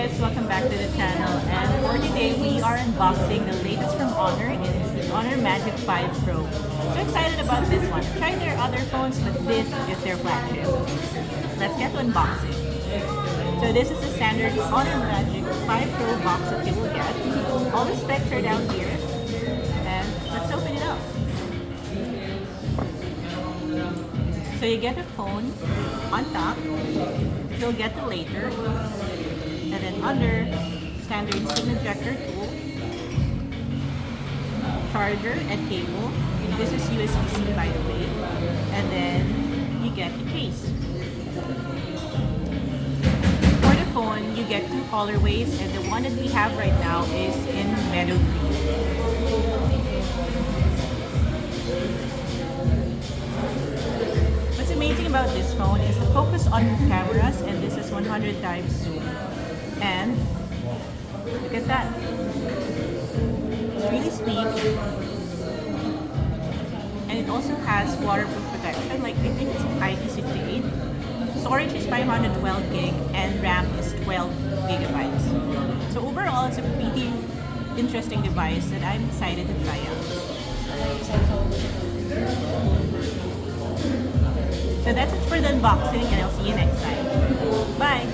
guys, welcome back to the channel, and for today we are unboxing the latest from Honor. It's the Honor Magic 5 Pro. So excited about this one. I've tried their other phones, but this is their flagship. Let's get to unboxing. So this is the standard Honor Magic 5 Pro box that you will get. All the specs are down here, and let's open it up. So you get the phone on top, you'll get the later, and then under, standard SIM ejector tool, charger and cable. This is USB-C by the way, and then you get the case. For the phone, you get two colorways, and the one that we have right now is in meadow green. What's amazing about this phone is the focus on cameras, and this is 100 times zoom. And look at that. It's really sleek. And it also has waterproof protection, like I think it's IP68. Storage is 512 gig and RAM is 12 gigabytes. So overall, it's a pretty interesting device that I'm excited to try out. So that's it for the unboxing, and I'll see you next time. Bye!